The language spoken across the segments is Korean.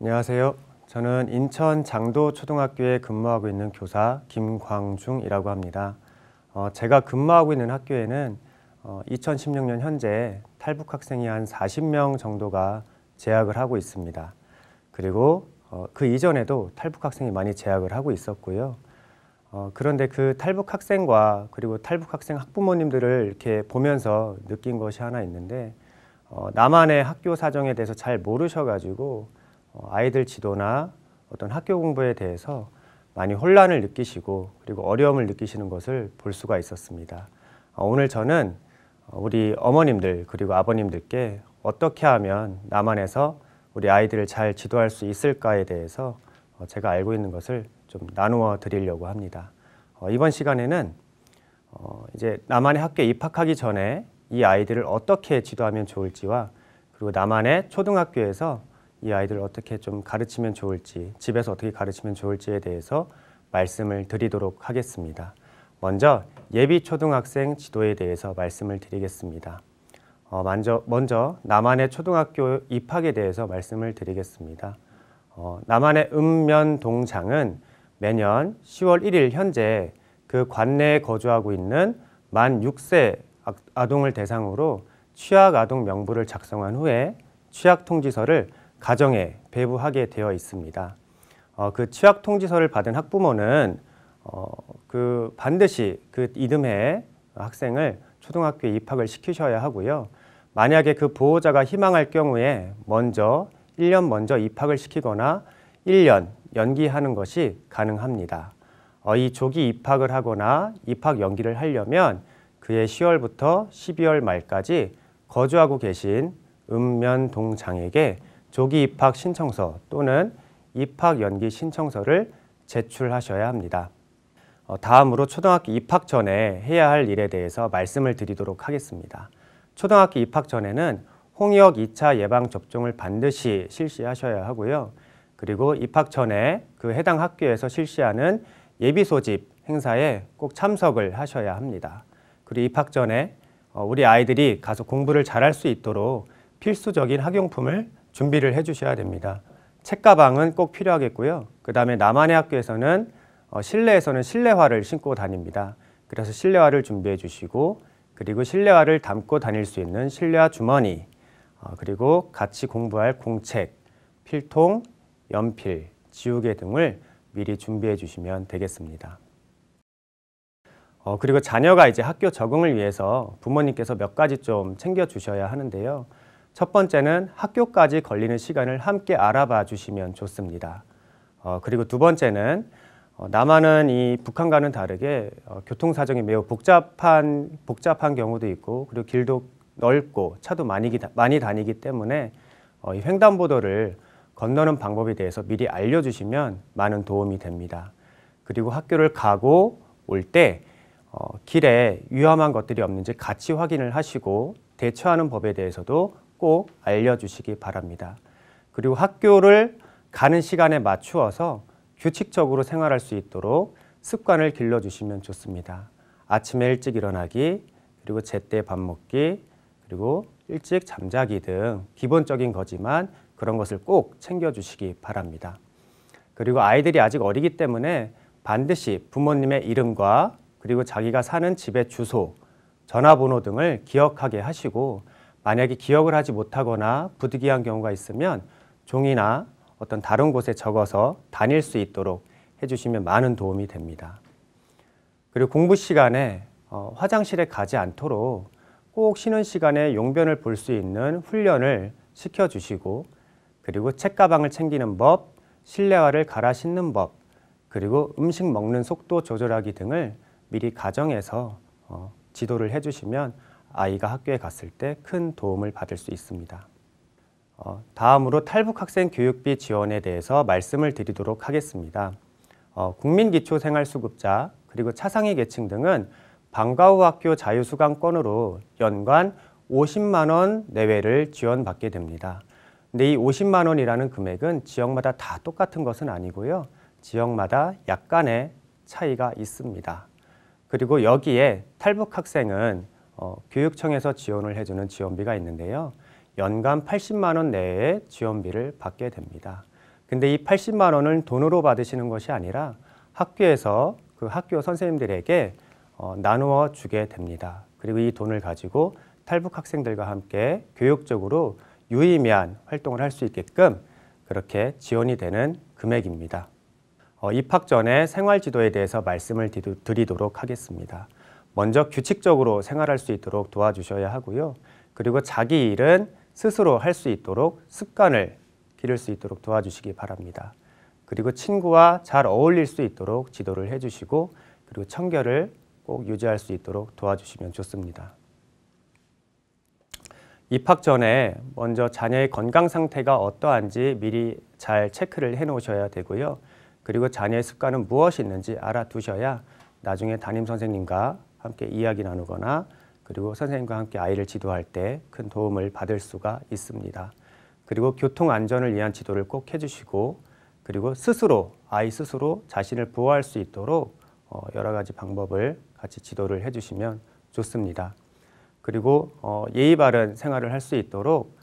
안녕하세요. 저는 인천 장도초등학교에 근무하고 있는 교사 김광중이라고 합니다. 제가 근무하고 있는 학교에는 2016년 현재 탈북 학생이 한 40명 정도가 재학을 하고 있습니다. 그리고 그 이전에도 탈북 학생이 많이 재학을 하고 있었고요. 그런데 그 탈북 학생과 그리고 탈북 학생 학부모님들을 이렇게 보면서 느낀 것이 하나 있는데, 나만의 학교 사정에 대해서 잘 모르셔가지고 아이들 지도나 어떤 학교 공부에 대해서 많이 혼란을 느끼시고 그리고 어려움을 느끼시는 것을 볼 수가 있었습니다. 오늘 저는 우리 어머님들 그리고 아버님들께 어떻게 하면 남한에서 우리 아이들을 잘 지도할 수 있을까에 대해서 제가 알고 있는 것을 좀 나누어 드리려고 합니다. 이번 시간에는 이제 남한의 학교에 입학하기 전에 이 아이들을 어떻게 지도하면 좋을지와 그리고 남한의 초등학교에서 이 아이들을 어떻게 좀 가르치면 좋을지, 집에서 어떻게 가르치면 좋을지에 대해서 말씀을 드리도록 하겠습니다. 먼저 예비 초등학생 지도에 대해서 말씀을 드리겠습니다. 먼저 남한의 초등학교 입학에 대해서 말씀을 드리겠습니다. 남한의 읍면동장은 매년 10월 1일 현재 그 관내에 거주하고 있는 만 6세 아동을 대상으로 취약 아동 명부를 작성한 후에 취약 통지서를 가정에 배부하게 되어 있습니다. 그 취약 통지서를 받은 학부모는 반드시 그 이듬해 학생을 초등학교에 입학을 시키셔야 하고요. 만약에 그 보호자가 희망할 경우에 1년 먼저 입학을 시키거나 1년 연기하는 것이 가능합니다. 이 조기 입학을 하거나 입학 연기를 하려면 그해 10월부터 12월 말까지 거주하고 계신 읍면동장에게 조기 입학 신청서 또는 입학 연기 신청서를 제출하셔야 합니다. 다음으로 초등학교 입학 전에 해야 할 일에 대해서 말씀을 드리도록 하겠습니다. 초등학교 입학 전에는 홍역 2차 예방 접종을 반드시 실시하셔야 하고요. 그리고 입학 전에 그 해당 학교에서 실시하는 예비 소집 행사에 꼭 참석을 하셔야 합니다. 그리고 입학 전에 우리 아이들이 가서 공부를 잘할 수 있도록 필수적인 학용품을 준비를 해주셔야 됩니다. 책가방은 꼭 필요하겠고요. 그 다음에 남한의 학교에서는 실내에서는 실내화를 신고 다닙니다. 그래서 실내화를 준비해 주시고 그리고 실내화를 담고 다닐 수 있는 실내화 주머니, 그리고 같이 공부할 공책, 필통, 연필, 지우개 등을 미리 준비해 주시면 되겠습니다. 그리고 자녀가 이제 학교 적응을 위해서 부모님께서 몇 가지 좀 챙겨 주셔야 하는데요. 첫 번째는 학교까지 걸리는 시간을 함께 알아봐 주시면 좋습니다. 그리고 두 번째는 남한은 이 북한과는 다르게 교통사정이 매우 복잡한 경우도 있고 그리고 길도 넓고 차도 많이 다니기 때문에 이 횡단보도를 건너는 방법에 대해서 미리 알려주시면 많은 도움이 됩니다. 그리고 학교를 가고 올 때 길에 위험한 것들이 없는지 같이 확인을 하시고 대처하는 법에 대해서도 꼭 알려주시기 바랍니다. 그리고 학교를 가는 시간에 맞추어서 규칙적으로 생활할 수 있도록 습관을 길러주시면 좋습니다. 아침에 일찍 일어나기, 그리고 제때 밥 먹기, 그리고 일찍 잠자기 등 기본적인 거지만 그런 것을 꼭 챙겨주시기 바랍니다. 그리고 아이들이 아직 어리기 때문에 반드시 부모님의 이름과 그리고 자기가 사는 집의 주소, 전화번호 등을 기억하게 하시고 만약에 기억을 하지 못하거나 부득이한 경우가 있으면 종이나 어떤 다른 곳에 적어서 다닐 수 있도록 해주시면 많은 도움이 됩니다. 그리고 공부 시간에 화장실에 가지 않도록 꼭 쉬는 시간에 용변을 볼 수 있는 훈련을 시켜주시고 그리고 책가방을 챙기는 법, 실내화를 갈아 신는 법, 그리고 음식 먹는 속도 조절하기 등을 미리 가정에서 지도를 해주시면 아이가 학교에 갔을 때 큰 도움을 받을 수 있습니다. 다음으로 탈북 학생 교육비 지원에 대해서 말씀을 드리도록 하겠습니다. 국민기초생활수급자 그리고 차상위 계층 등은 방과 후 학교 자유수강권으로 연간 50만 원 내외를 지원받게 됩니다. 근데 이 50만 원이라는 금액은 지역마다 다 똑같은 것은 아니고요. 지역마다 약간의 차이가 있습니다. 그리고 여기에 탈북 학생은 교육청에서 지원을 해주는 지원비가 있는데요. 연간 80만 원 내외의 지원비를 받게 됩니다. 근데 이 80만 원은 돈으로 받으시는 것이 아니라 학교에서 그 학교 선생님들에게 나누어 주게 됩니다. 그리고 이 돈을 가지고 탈북 학생들과 함께 교육적으로 유의미한 활동을 할 수 있게끔 그렇게 지원이 되는 금액입니다. 입학 전에 생활지도에 대해서 말씀을 드리도록 하겠습니다. 먼저 규칙적으로 생활할 수 있도록 도와주셔야 하고요. 그리고 자기 일은 스스로 할 수 있도록 습관을 기를 수 있도록 도와주시기 바랍니다. 그리고 친구와 잘 어울릴 수 있도록 지도를 해주시고 그리고 청결을 꼭 유지할 수 있도록 도와주시면 좋습니다. 입학 전에 먼저 자녀의 건강 상태가 어떠한지 미리 잘 체크를 해 놓으셔야 되고요. 그리고 자녀의 습관은 무엇이 있는지 알아두셔야 나중에 담임 선생님과 함께 이야기 나누거나 그리고 선생님과 함께 아이를 지도할 때 큰 도움을 받을 수가 있습니다. 그리고 교통 안전을 위한 지도를 꼭 해주시고 그리고 아이 스스로 자신을 보호할 수 있도록 여러 가지 방법을 같이 지도를 해주시면 좋습니다. 그리고 예의 바른 생활을 할 수 있도록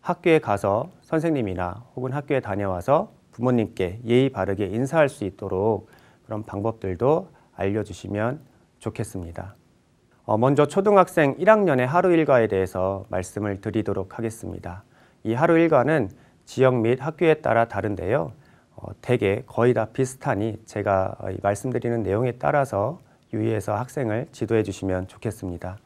학교에 가서 선생님이나 혹은 학교에 다녀와서 부모님께 예의 바르게 인사할 수 있도록 그런 방법들도 알려주시면 좋겠습니다. 먼저 초등학생 1학년의 하루 일과에 대해서 말씀을 드리도록 하겠습니다. 이 하루 일과는 지역 및 학교에 따라 다른데요. 대개 거의 다 비슷하니 제가 말씀드리는 내용에 따라서 유의해서 학생을 지도해 주시면 좋겠습니다.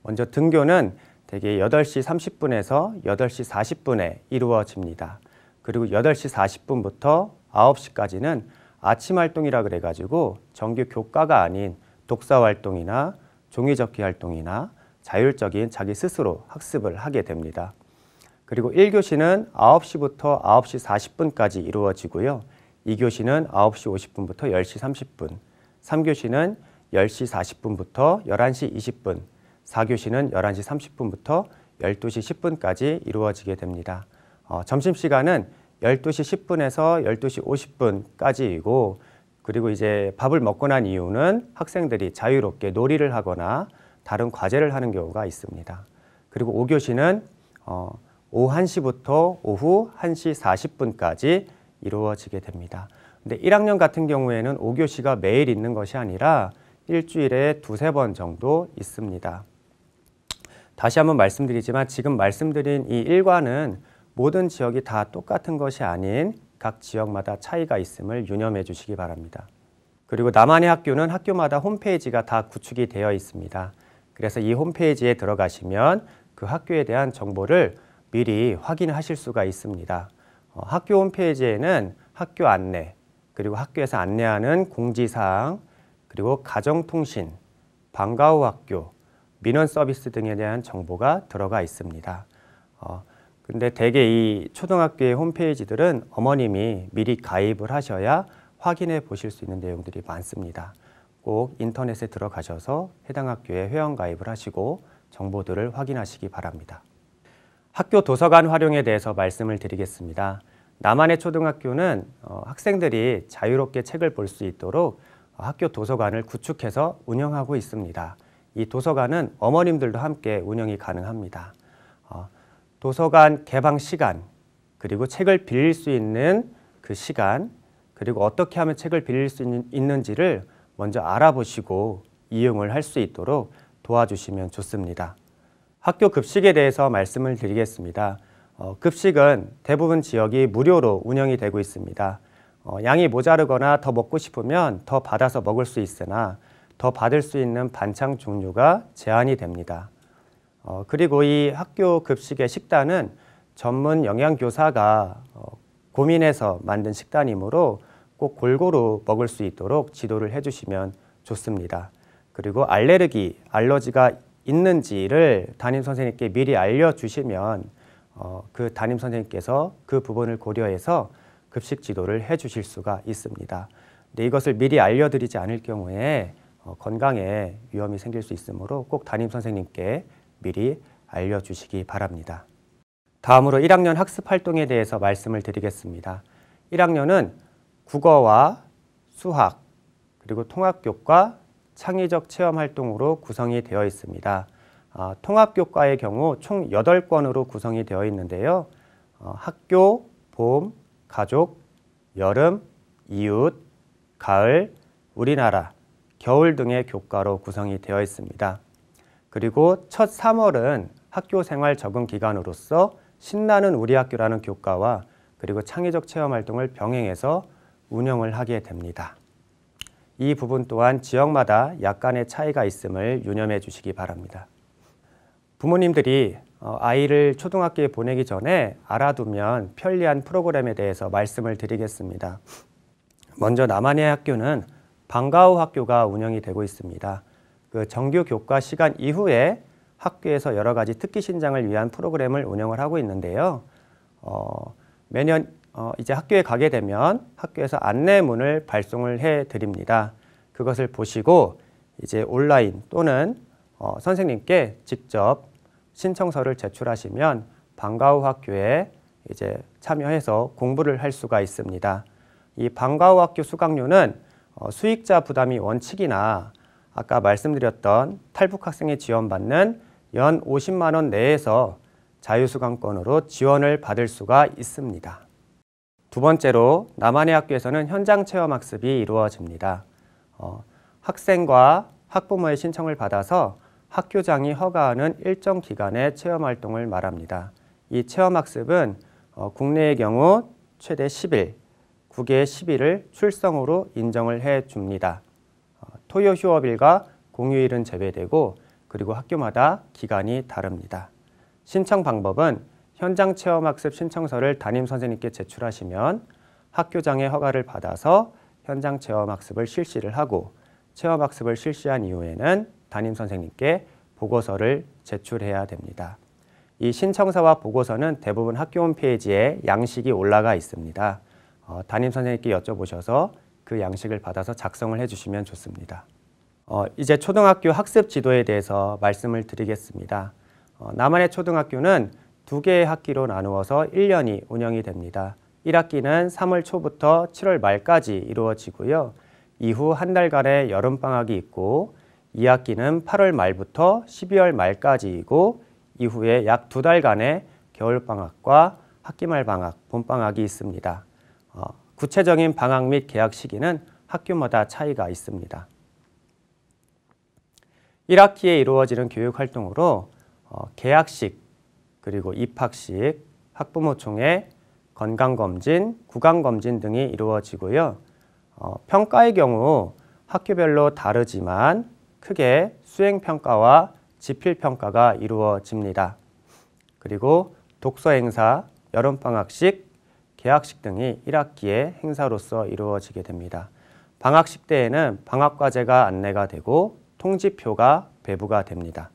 먼저 등교는 대개 8시 30분에서 8시 40분에 이루어집니다. 그리고 8시 40분부터 9시까지는 아침 활동이라 그래가지고 정규 교과가 아닌 독서 활동이나 종이접기 활동이나 자율적인 자기 스스로 학습을 하게 됩니다. 그리고 1교시는 9시부터 9시 40분까지 이루어지고요. 2교시는 9시 50분부터 10시 30분, 3교시는 10시 40분부터 11시 20분, 4교시는 11시 30분부터 12시 10분까지 이루어지게 됩니다. 점심시간은 12시 10분에서 12시 50분까지이고 그리고 이제 밥을 먹고 난 이후는 학생들이 자유롭게 놀이를 하거나 다른 과제를 하는 경우가 있습니다. 그리고 5교시는 오후 1시부터 오후 1시 40분까지 이루어지게 됩니다. 근데 1학년 같은 경우에는 5교시가 매일 있는 것이 아니라 일주일에 2-3번 정도 있습니다. 다시 한번 말씀드리지만 지금 말씀드린 이 일과는 모든 지역이 다 똑같은 것이 아닌 각 지역마다 차이가 있음을 유념해 주시기 바랍니다. 그리고 나만의 학교는 학교마다 홈페이지가 다 구축이 되어 있습니다. 그래서 이 홈페이지에 들어가시면 그 학교에 대한 정보를 미리 확인하실 수가 있습니다. 학교 홈페이지에는 학교 안내, 그리고 학교에서 안내하는 공지사항, 그리고 가정통신, 방과후 학교, 민원 서비스 등에 대한 정보가 들어가 있습니다. 근데 대개 이 초등학교의 홈페이지들은 어머님이 미리 가입을 하셔야 확인해 보실 수 있는 내용들이 많습니다. 꼭 인터넷에 들어가셔서 해당 학교에 회원 가입을 하시고 정보들을 확인하시기 바랍니다. 학교 도서관 활용에 대해서 말씀을 드리겠습니다. 남한의 초등학교는 학생들이 자유롭게 책을 볼 수 있도록 학교 도서관을 구축해서 운영하고 있습니다. 이 도서관은 어머님들도 함께 운영이 가능합니다. 도서관 개방 시간, 그리고 책을 빌릴 수 있는 그 시간, 그리고 어떻게 하면 책을 빌릴 수 있는지를 먼저 알아보시고 이용을 할 수 있도록 도와주시면 좋습니다. 학교 급식에 대해서 말씀을 드리겠습니다. 급식은 대부분 지역이 무료로 운영이 되고 있습니다. 양이 모자르거나 더 먹고 싶으면 더 받아서 먹을 수 있으나 더 받을 수 있는 반찬 종류가 제한이 됩니다. 그리고 이 학교 급식의 식단은 전문 영양교사가 고민해서 만든 식단이므로 꼭 골고루 먹을 수 있도록 지도를 해주시면 좋습니다. 그리고 알러지가 있는지를 담임 선생님께 미리 알려주시면 그 담임 선생님께서 그 부분을 고려해서 급식 지도를 해주실 수가 있습니다. 근데 이것을 미리 알려드리지 않을 경우에 건강에 위험이 생길 수 있으므로 꼭 담임 선생님께 미리 알려주시기 바랍니다. 다음으로 1학년 학습 활동에 대해서 말씀을 드리겠습니다. 1학년은 국어와 수학, 그리고 통합교과, 창의적 체험 활동으로 구성이 되어 있습니다. 통합교과의 경우 총 8권으로 구성이 되어 있는데요. 학교, 봄, 가족, 여름, 이웃, 가을, 우리나라, 겨울 등의 교과로 구성이 되어 있습니다. 그리고 첫 3월은 학교 생활 적응 기간으로서 신나는 우리 학교라는 교과와 그리고 창의적 체험 활동을 병행해서 운영을 하게 됩니다. 이 부분 또한 지역마다 약간의 차이가 있음을 유념해 주시기 바랍니다. 부모님들이 아이를 초등학교에 보내기 전에 알아두면 편리한 프로그램에 대해서 말씀을 드리겠습니다. 먼저 나만의 학교는 방과 후 학교가 운영이 되고 있습니다. 그 정규 교과 시간 이후에 학교에서 여러 가지 특기 신장을 위한 프로그램을 운영을 하고 있는데요. 매년 이제 학교에 가게 되면 학교에서 안내문을 발송을 해 드립니다. 그것을 보시고 이제 온라인 또는 선생님께 직접 신청서를 제출하시면 방과 후 학교에 이제 참여해서 공부를 할 수가 있습니다. 이 방과 후 학교 수강료는 수익자 부담이 원칙이나 아까 말씀드렸던 탈북 학생이 지원받는 연 50만 원 내에서 자유수강권으로 지원을 받을 수가 있습니다. 두 번째로 나만의 학교에서는 현장 체험 학습이 이루어집니다. 학생과 학부모의 신청을 받아서 학교장이 허가하는 일정 기간의 체험활동을 말합니다. 이 체험학습은 국내의 경우 최대 10일, 국외 10일을 출성으로 인정을 해줍니다. 토요 휴업일과 공휴일은 제외되고 그리고 학교마다 기간이 다릅니다. 신청 방법은 현장 체험학습 신청서를 담임선생님께 제출하시면 학교장의 허가를 받아서 현장 체험학습을 실시를 하고 체험학습을 실시한 이후에는 담임선생님께 보고서를 제출해야 됩니다. 이 신청서와 보고서는 대부분 학교 홈페이지에 양식이 올라가 있습니다. 담임선생님께 여쭤보셔서 그 양식을 받아서 작성을 해주시면 좋습니다. 이제 초등학교 학습 지도에 대해서 말씀을 드리겠습니다. 나만의 초등학교는 두 개의 학기로 나누어서 1년이 운영이 됩니다. 1학기는 3월 초부터 7월 말까지 이루어지고요. 이후 한 달간의 여름방학이 있고 2학기는 8월 말부터 12월 말까지이고 이후에 약 2달간의 겨울방학과 학기말 방학, 봄방학이 있습니다. 구체적인 방학 및 개학 시기는 학교마다 차이가 있습니다. 1학기에 이루어지는 교육활동으로 개학식, 그리고 입학식, 학부모총회, 건강검진, 구강검진 등이 이루어지고요. 평가의 경우 학교별로 다르지만 크게 수행평가와 지필평가가 이루어집니다. 그리고 독서행사, 여름방학식, 개학식 등이 1학기의 행사로서 이루어지게 됩니다. 방학식 때에는 방학과제가 안내가 되고 통지표가 배부가 됩니다.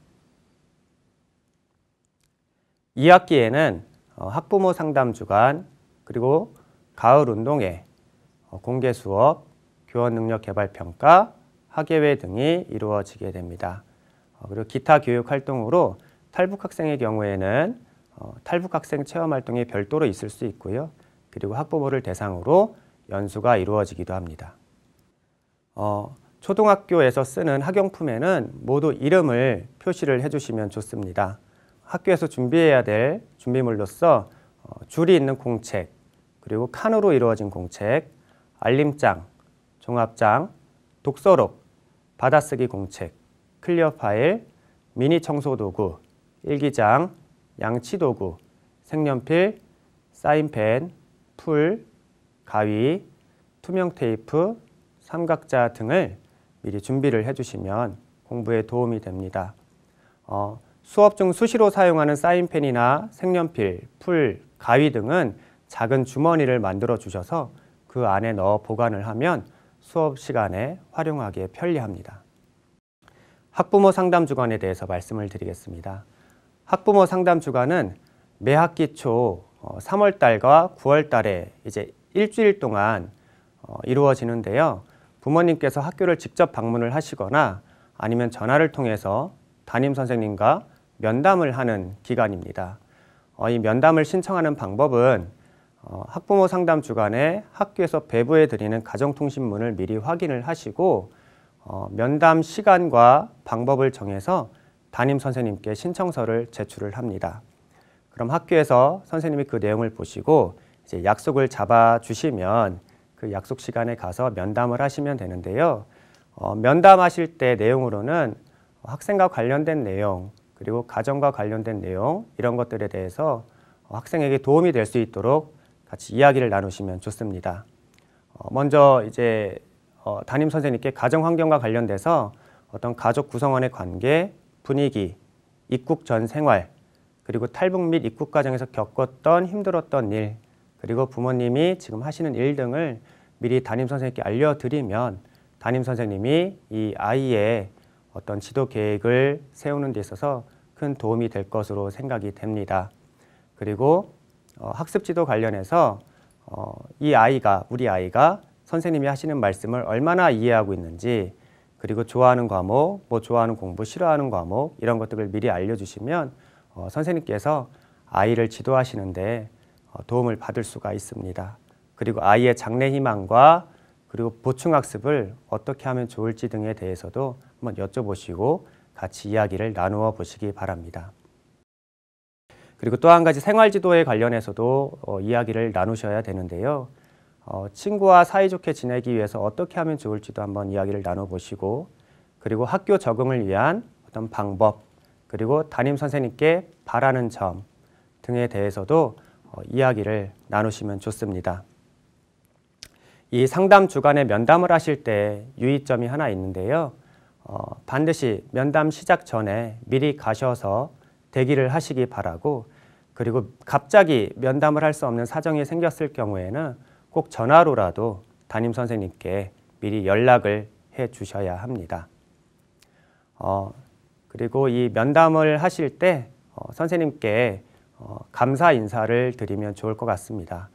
2학기에는 학부모 상담 주간, 그리고 가을 운동회, 공개 수업, 교원 능력 개발 평가, 학예회 등이 이루어지게 됩니다. 그리고 기타 교육 활동으로 탈북 학생의 경우에는 탈북 학생 체험 활동이 별도로 있을 수 있고요. 그리고 학부모를 대상으로 연수가 이루어지기도 합니다. 초등학교에서 쓰는 학용품에는 모두 이름을 표시를 해주시면 좋습니다. 학교에서 준비해야 될 준비물로서 줄이 있는 공책, 그리고 칸으로 이루어진 공책, 알림장, 종합장, 독서록, 받아쓰기 공책, 클리어 파일, 미니 청소도구, 일기장, 양치도구, 색연필, 사인펜, 풀, 가위, 투명 테이프, 삼각자 등을 미리 준비를 해주시면 공부에 도움이 됩니다. 수업 중 수시로 사용하는 사인펜이나 색연필, 풀, 가위 등은 작은 주머니를 만들어 주셔서 그 안에 넣어 보관을 하면 수업 시간에 활용하기에 편리합니다. 학부모 상담 주간에 대해서 말씀을 드리겠습니다. 학부모 상담 주간은 매 학기 초 3월 달과 9월 달에 이제 일주일 동안 이루어지는데요. 부모님께서 학교를 직접 방문을 하시거나 아니면 전화를 통해서 담임 선생님과 면담을 하는 기간입니다. 이 면담을 신청하는 방법은 학부모 상담 주간에 학교에서 배부해 드리는 가정통신문을 미리 확인을 하시고 면담 시간과 방법을 정해서 담임 선생님께 신청서를 제출을 합니다. 그럼 학교에서 선생님이 그 내용을 보시고 이제 약속을 잡아 주시면 그 약속 시간에 가서 면담을 하시면 되는데요. 면담하실 때 내용으로는 학생과 관련된 내용, 그리고 가정과 관련된 내용, 이런 것들에 대해서 학생에게 도움이 될 수 있도록 같이 이야기를 나누시면 좋습니다. 먼저 이제 담임 선생님께 가정 환경과 관련돼서 어떤 가족 구성원의 관계, 분위기, 입국 전 생활, 그리고 탈북 및 입국 과정에서 겪었던 힘들었던 일, 그리고 부모님이 지금 하시는 일 등을 미리 담임 선생님께 알려드리면 담임 선생님이 이 아이의 어떤 지도 계획을 세우는 데 있어서 큰 도움이 될 것으로 생각이 됩니다. 그리고 학습 지도 관련해서 이 아이가, 우리 아이가 선생님이 하시는 말씀을 얼마나 이해하고 있는지, 그리고 좋아하는 과목, 뭐 좋아하는 공부, 싫어하는 과목, 이런 것들을 미리 알려주시면 선생님께서 아이를 지도하시는데 도움을 받을 수가 있습니다. 그리고 아이의 장래 희망과 그리고 보충학습을 어떻게 하면 좋을지 등에 대해서도 한번 여쭤보시고 같이 이야기를 나누어 보시기 바랍니다. 그리고 또 한 가지 생활지도에 관련해서도 이야기를 나누셔야 되는데요. 친구와 사이좋게 지내기 위해서 어떻게 하면 좋을지도 한번 이야기를 나눠보시고, 그리고 학교 적응을 위한 어떤 방법, 그리고 담임 선생님께 바라는 점 등에 대해서도 이야기를 나누시면 좋습니다. 이 상담 주간에 면담을 하실 때 유의점이 하나 있는데요. 반드시 면담 시작 전에 미리 가셔서 대기를 하시기 바라고, 그리고 갑자기 면담을 할 수 없는 사정이 생겼을 경우에는 꼭 전화로라도 담임 선생님께 미리 연락을 해 주셔야 합니다. 그리고 이 면담을 하실 때 선생님께 감사 인사를 드리면 좋을 것 같습니다.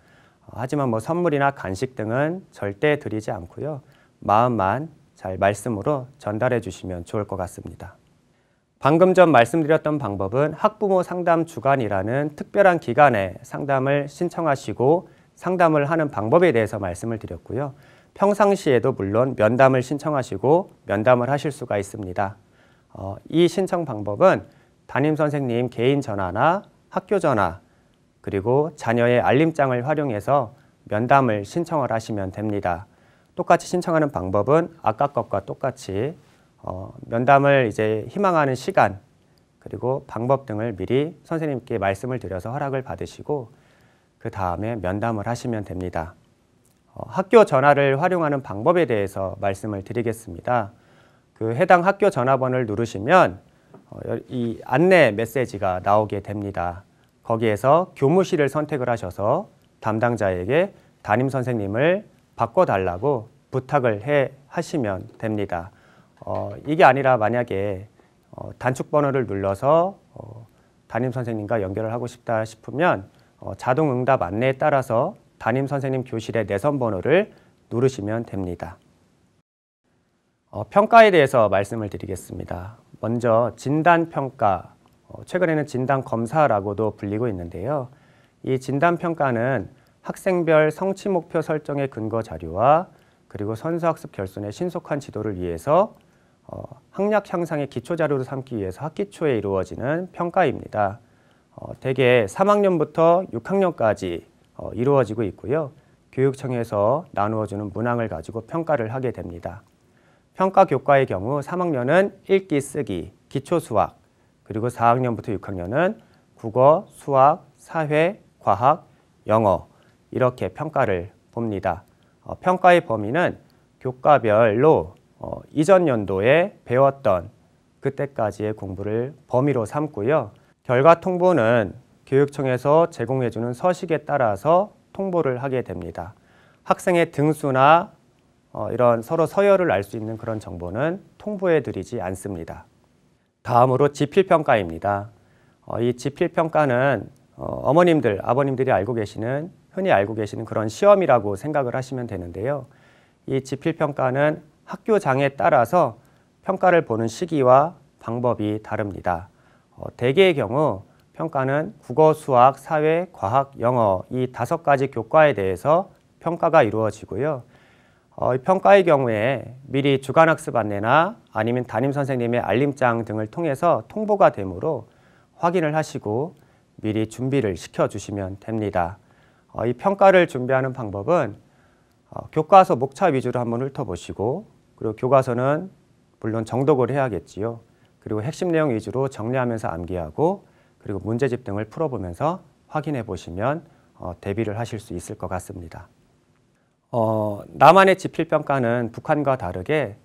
하지만 뭐 선물이나 간식 등은 절대 드리지 않고요. 마음만 잘 말씀으로 전달해 주시면 좋을 것 같습니다. 방금 전 말씀드렸던 방법은 학부모 상담 주간이라는 특별한 기간에 상담을 신청하시고 상담을 하는 방법에 대해서 말씀을 드렸고요. 평상시에도 물론 면담을 신청하시고 면담을 하실 수가 있습니다. 이 신청 방법은 담임 선생님 개인 전화나 학교 전화, 그리고 자녀의 알림장을 활용해서 면담을 신청을 하시면 됩니다. 똑같이 신청하는 방법은 아까 것과 똑같이 면담을 이제 희망하는 시간, 그리고 방법 등을 미리 선생님께 말씀을 드려서 허락을 받으시고 그 다음에 면담을 하시면 됩니다. 학교 전화를 활용하는 방법에 대해서 말씀을 드리겠습니다. 그 해당 학교 전화번호를 누르시면 이 안내 메시지가 나오게 됩니다. 거기에서 교무실을 선택을 하셔서 담당자에게 담임 선생님을 바꿔달라고 부탁을 하시면 됩니다. 이게 아니라 만약에 단축번호를 눌러서 담임 선생님과 연결을 하고 싶다 싶으면 자동 응답 안내에 따라서 담임 선생님 교실의 내선 번호를 누르시면 됩니다. 평가에 대해서 말씀을 드리겠습니다. 먼저 진단평가, 최근에는 진단검사라고도 불리고 있는데요. 이 진단평가는 학생별 성취 목표 설정의 근거 자료와 그리고 선수학습 결손의 신속한 지도를 위해서 학력 향상의 기초 자료로 삼기 위해서 학기 초에 이루어지는 평가입니다. 대개 3학년부터 6학년까지 이루어지고 있고요. 교육청에서 나누어주는 문항을 가지고 평가를 하게 됩니다. 평가 교과의 경우 3학년은 읽기, 쓰기, 기초 수학, 그리고 4학년부터 6학년은 국어, 수학, 사회, 과학, 영어 이렇게 평가를 봅니다. 평가의 범위는 교과별로 이전 연도에 배웠던 그때까지의 공부를 범위로 삼고요. 결과 통보는 교육청에서 제공해주는 서식에 따라서 통보를 하게 됩니다. 학생의 등수나 이런 서로 서열을 알 수 있는 그런 정보는 통보해드리지 않습니다. 다음으로 지필평가입니다. 이 지필평가는 어머님들, 아버님들이 흔히 알고 계시는 그런 시험이라고 생각을 하시면 되는데요. 이 지필평가는 학교장에 따라서 평가를 보는 시기와 방법이 다릅니다. 대개의 경우 평가는 국어, 수학, 사회, 과학, 영어 이 5가지 교과에 대해서 평가가 이루어지고요. 평가의 경우에 미리 주간학습 안내나 아니면 담임 선생님의 알림장 등을 통해서 통보가 되므로 확인을 하시고 미리 준비를 시켜주시면 됩니다. 이 평가를 준비하는 방법은 교과서 목차 위주로 한번 훑어보시고, 그리고 교과서는 물론 정독을 해야겠지요. 그리고 핵심 내용 위주로 정리하면서 암기하고, 그리고 문제집 등을 풀어보면서 확인해 보시면 대비를 하실 수 있을 것 같습니다. 나만의 지필평가는 북한과 다르게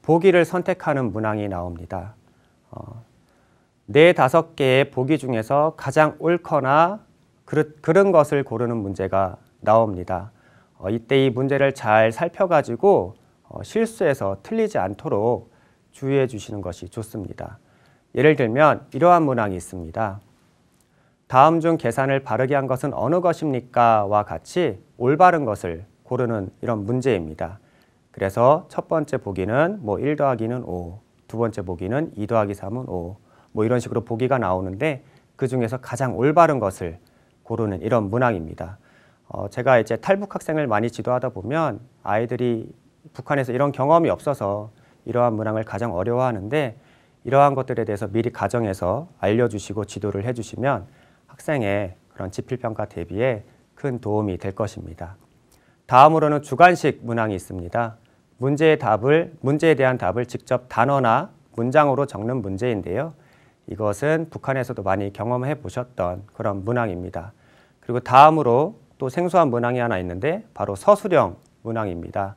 보기를 선택하는 문항이 나옵니다. 4~5개의 보기 중에서 가장 옳거나 그른 것을 고르는 문제가 나옵니다. 이때 이 문제를 잘 살펴가지고 실수해서 틀리지 않도록 주의해 주시는 것이 좋습니다. 예를 들면 이러한 문항이 있습니다. 다음 중 계산을 바르게 한 것은 어느 것입니까? 와 같이 올바른 것을 고르는 이런 문제입니다. 그래서 첫 번째 보기는 1 더하기는 5, 두 번째 보기는 2 더하기 3은 5, 이런 식으로 보기가 나오는데 그 중에서 가장 올바른 것을 고르는 이런 문항입니다. 제가 이제 탈북 학생을 많이 지도하다 보면 아이들이 북한에서 이런 경험이 없어서 이러한 문항을 가장 어려워하는데, 이러한 것들에 대해서 미리 가정에서 알려주시고 지도를 해주시면 학생의 그런 지필평가 대비에 큰 도움이 될 것입니다. 다음으로는 주관식 문항이 있습니다. 문제에 대한 답을 직접 단어나 문장으로 적는 문제인데요. 이것은 북한에서도 많이 경험해 보셨던 그런 문항입니다. 그리고 다음으로 또 생소한 문항이 하나 있는데 바로 서술형 문항입니다.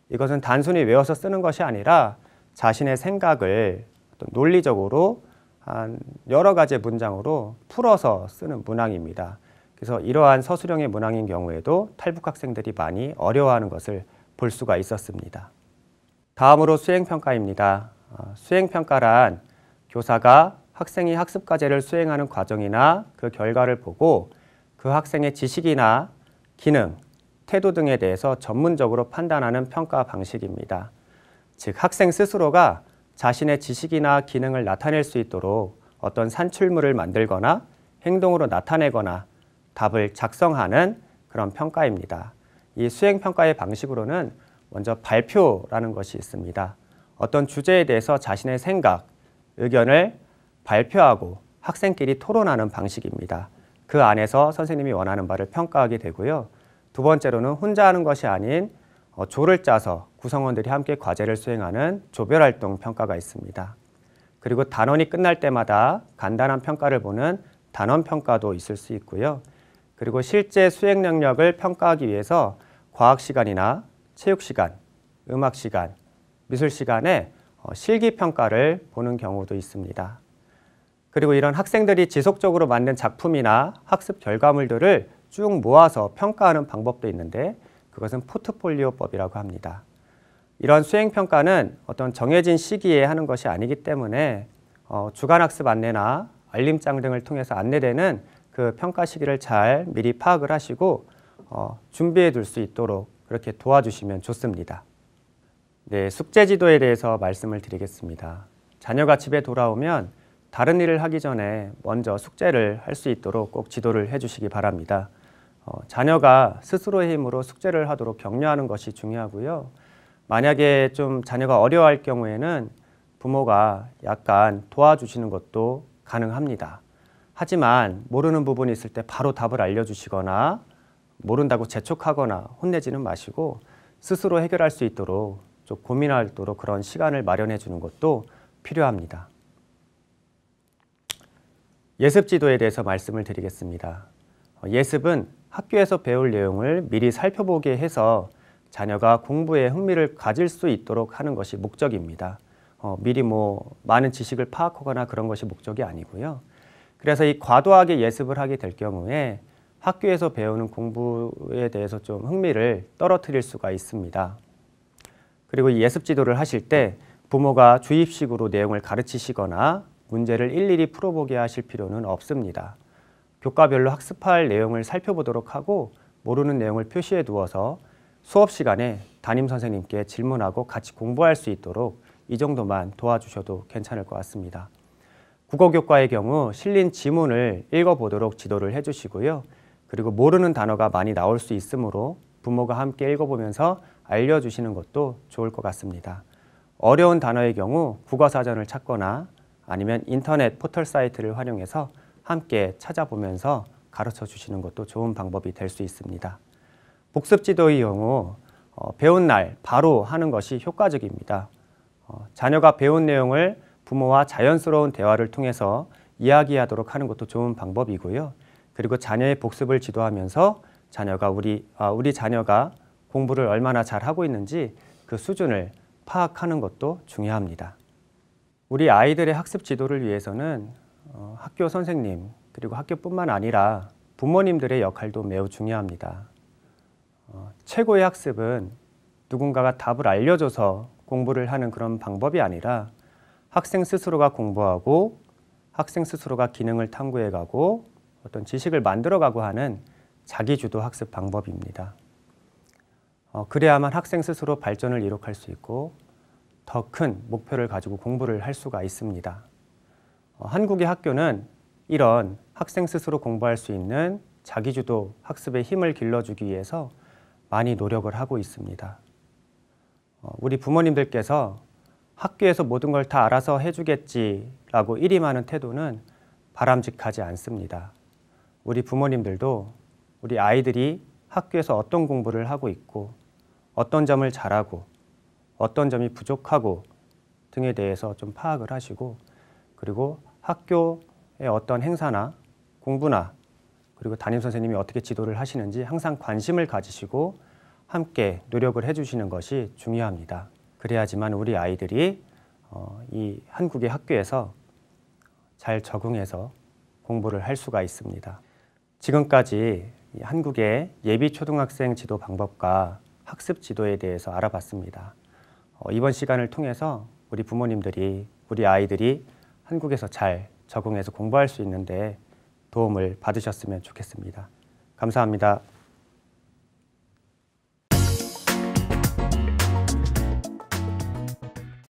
이것은 단순히 외워서 쓰는 것이 아니라 자신의 생각을 논리적으로 한 여러 가지 문장으로 풀어서 쓰는 문항입니다. 그래서 이러한 서술형의 문항인 경우에도 탈북 학생들이 많이 어려워하는 것을 볼 수가 있었습니다. 다음으로 수행평가입니다. 수행평가란 교사가 학생이 학습과제를 수행하는 과정이나 그 결과를 보고 그 학생의 지식이나 기능, 태도 등에 대해서 전문적으로 판단하는 평가 방식입니다. 즉, 학생 스스로가 자신의 지식이나 기능을 나타낼 수 있도록 어떤 산출물을 만들거나 행동으로 나타내거나 답을 작성하는 그런 평가입니다. 이 수행평가의 방식으로는 먼저 발표라는 것이 있습니다. 어떤 주제에 대해서 자신의 생각, 의견을 발표하고 학생끼리 토론하는 방식입니다. 그 안에서 선생님이 원하는 바를 평가하게 되고요. 두 번째로는 혼자 하는 것이 아닌 조를 짜서 구성원들이 함께 과제를 수행하는 조별활동 평가가 있습니다. 그리고 단원이 끝날 때마다 간단한 평가를 보는 단원평가도 있을 수 있고요. 그리고 실제 수행 능력을 평가하기 위해서 과학시간이나 체육시간, 음악시간, 미술시간에 실기평가를 보는 경우도 있습니다. 그리고 이런 학생들이 지속적으로 만든 작품이나 학습 결과물들을 쭉 모아서 평가하는 방법도 있는데 그것은 포트폴리오법이라고 합니다. 이런 수행평가는 어떤 정해진 시기에 하는 것이 아니기 때문에 주간학습 안내나 알림장 등을 통해서 안내되는 그 평가 시기를 잘 미리 파악을 하시고 준비해 둘 수 있도록 그렇게 도와주시면 좋습니다. 네, 숙제 지도에 대해서 말씀을 드리겠습니다. 자녀가 집에 돌아오면 다른 일을 하기 전에 먼저 숙제를 할 수 있도록 꼭 지도를 해주시기 바랍니다. 자녀가 스스로의 힘으로 숙제를 하도록 격려하는 것이 중요하고요. 만약에 좀 자녀가 어려워할 경우에는 부모가 약간 도와주시는 것도 가능합니다. 하지만 모르는 부분이 있을 때 바로 답을 알려주시거나 모른다고 재촉하거나 혼내지는 마시고 스스로 해결할 수 있도록 좀 고민하도록 그런 시간을 마련해 주는 것도 필요합니다. 예습 지도에 대해서 말씀을 드리겠습니다. 예습은 학교에서 배울 내용을 미리 살펴보게 해서 자녀가 공부에 흥미를 가질 수 있도록 하는 것이 목적입니다. 미리 많은 지식을 파악하거나 그런 것이 목적이 아니고요. 그래서 이 과도하게 예습을 하게 될 경우에 학교에서 배우는 공부에 대해서 좀 흥미를 떨어뜨릴 수가 있습니다. 그리고 이 예습 지도를 하실 때 부모가 주입식으로 내용을 가르치시거나 문제를 일일이 풀어보게 하실 필요는 없습니다. 교과별로 학습할 내용을 살펴보도록 하고 모르는 내용을 표시해 두어서 수업 시간에 담임 선생님께 질문하고 같이 공부할 수 있도록 이 정도만 도와주셔도 괜찮을 것 같습니다. 국어교과의 경우 실린 지문을 읽어보도록 지도를 해주시고요. 그리고 모르는 단어가 많이 나올 수 있으므로 부모가 함께 읽어보면서 알려주시는 것도 좋을 것 같습니다. 어려운 단어의 경우 국어사전을 찾거나 아니면 인터넷 포털 사이트를 활용해서 함께 찾아보면서 가르쳐 주시는 것도 좋은 방법이 될 수 있습니다. 복습 지도의 경우 배운 날 바로 하는 것이 효과적입니다. 자녀가 배운 내용을 부모와 자연스러운 대화를 통해서 이야기하도록 하는 것도 좋은 방법이고요. 그리고 자녀의 복습을 지도하면서 자녀가 우리 자녀가 공부를 얼마나 잘하고 있는지 그 수준을 파악하는 것도 중요합니다. 우리 아이들의 학습 지도를 위해서는 학교 선생님 그리고 학교뿐만 아니라 부모님들의 역할도 매우 중요합니다. 최고의 학습은 누군가가 답을 알려줘서 공부를 하는 그런 방법이 아니라 학생 스스로가 공부하고 학생 스스로가 기능을 탐구해가고 어떤 지식을 만들어가고 하는 자기주도 학습 방법입니다. 그래야만 학생 스스로 발전을 이룩할 수 있고 더 큰 목표를 가지고 공부를 할 수가 있습니다. 한국의 학교는 이런 학생 스스로 공부할 수 있는 자기주도 학습의 힘을 길러주기 위해서 많이 노력을 하고 있습니다. 우리 부모님들께서 학교에서 모든 걸 다 알아서 해주겠지라고 일임하는 태도는 바람직하지 않습니다. 우리 부모님들도 우리 아이들이 학교에서 어떤 공부를 하고 있고 어떤 점을 잘하고 어떤 점이 부족하고 등에 대해서 좀 파악을 하시고 그리고 학교의 어떤 행사나 공부나 그리고 담임선생님이 어떻게 지도를 하시는지 항상 관심을 가지시고 함께 노력을 해주시는 것이 중요합니다. 그래야지만 우리 아이들이 이 한국의 학교에서 잘 적응해서 공부를 할 수가 있습니다. 지금까지 한국의 예비초등학생 지도 방법과 학습 지도에 대해서 알아봤습니다. 이번 시간을 통해서 우리 부모님들이 우리 아이들이 한국에서 잘 적응해서 공부할 수 있는데 도움을 받으셨으면 좋겠습니다. 감사합니다.